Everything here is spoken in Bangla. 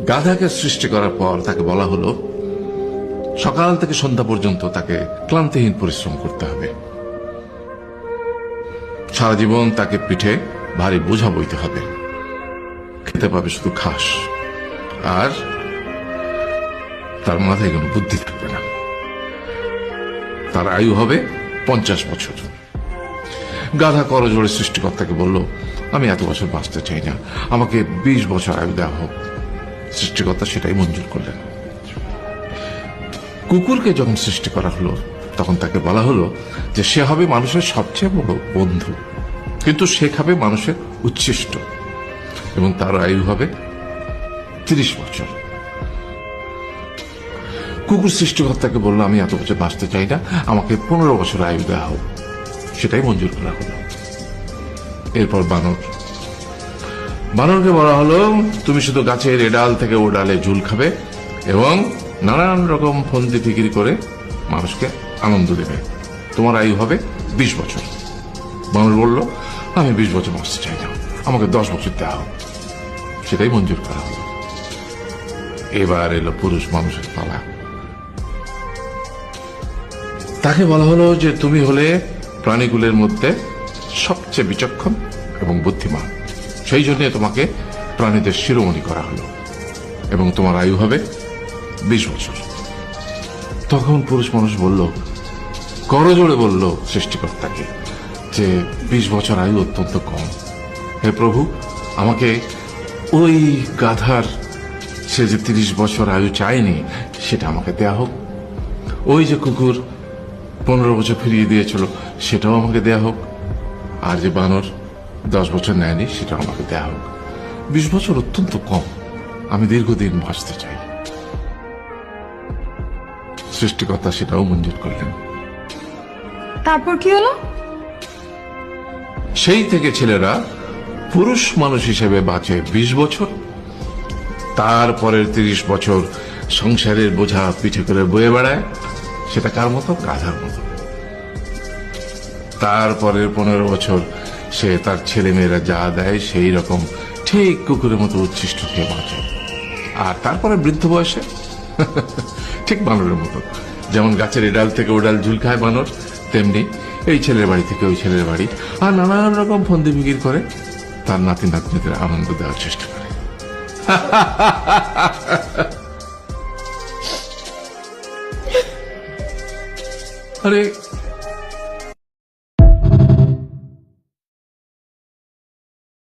গাধাকে সৃষ্টি করার পর তাকে বলা হলো সকাল থেকে সন্ধ্যা পর্যন্ত তাকে ক্লান্তিহীন পরিশ্রম করতে হবে। সারা জীবন তাকে পিঠে ভারী বোঝা বইতে হবে, খেতে পাবে শুধু ঘাস, আর তার মাথায় কোনো বুদ্ধি থাকবে না। তার আয়ু হবে 50 বছর। গাধা করজোড়ে সৃষ্টিকর্তাকে বলল, আমি এত বছর বাঁচতে চাই না, আমাকে 20 বছর আয়ু দেওয়া হোক। সৃষ্টিকর্তা সেটাই মঞ্জুর করলেন। কুকুরকে যখন সৃষ্টি করা হলো তখন তাকে বলা হলো যে সে হবে মানুষের সবচেয়ে বড় বন্ধু, কিন্তু সে খাবে মানুষের উচ্ছিষ্ট, এবং তার আয়ু হবে 30 বছর। কুকুর সৃষ্টিকর্তাকে বলল, আমি এত বছর বাঁচতে চাই না, আমাকে 15 বছর আয়ু দেওয়া হোক। সেটাই মঞ্জুর করা হলো। এরপর বানরকে বলা হলো, তুমি শুধু গাছের এ ডাল থেকে ও ডালে ঝুল খাবে এবং নানান রকম ফন্দি ফিকির করে মানুষকে আনন্দ দেবে, তোমার আয়ু হবে 20 বছর। বানর বলল, আমি 20 বছর বাঁচতে চাই না, আমাকে 10 বছর দেওয়া হোক। সেটাই মঞ্জুর করা হলো। এবার এলো পুরুষ মানুষের পালা। তাকে বলা হলো যে তুমি হলে প্রাণীগুলোর মধ্যে সবচেয়ে বিচক্ষণ এবং বুদ্ধিমান, সেই জন্য তোমাকে প্রাণীদের শিরোমণি করা হলো এবং তোমার আয়ু হবে 20 বছর। তখন পুরুষ মানুষ বলল, করজোড়ে বলল সৃষ্টিকর্তাকে যে 20 বছর আয়ু অত্যন্ত কম, হে প্রভু, আমাকে ওই গাধার সে যে 30 বছর আয়ু চায়নি সেটা আমাকে দেয়া হোক, ওই যে কুকুর 15 বছর ফিরিয়ে দিয়েছিল সেটাও আমাকে দেয়া হোক, আর যে বানর 10 বছর নেয়নি সেটাও আমাকে দেয়া হোক। 20 বছর অত্যন্ত কম, আমি দীর্ঘদিন বাঁচতে চাই। সৃষ্টিকর্তা সেটাও মঞ্জুর করলেন। তারপর কি হলো? সেই থেকে ছেলেরা পুরুষ মানুষ হিসেবে বাঁচে 20 বছর, তারপরের 30 বছর সংসারের বোঝা পিঠে করে বয়ে বেড়ায়, সেটা কার মতো? গাধার মতো। তারপরের 15 বছর সে তার ছেলে মেয়েরা যা দেয় সেই রকম ঠিক কুকুরের মতো উচ্ছিষ্ট খেয়ে বাঁচে। আর তারপরে বৃদ্ধ বয়সে ঠিক বানরের মতো, যেমন গাছের এডাল থেকে ওডাল ঝুল খায় বানর, তেমনি এই ছেলের বাড়ি থেকে ওই ছেলের বাড়ি, আর নানান রকম ফন্দি ফিকির করে তার নাতি নাতনিদের আনন্দ দেওয়ার চেষ্টা করে। আরে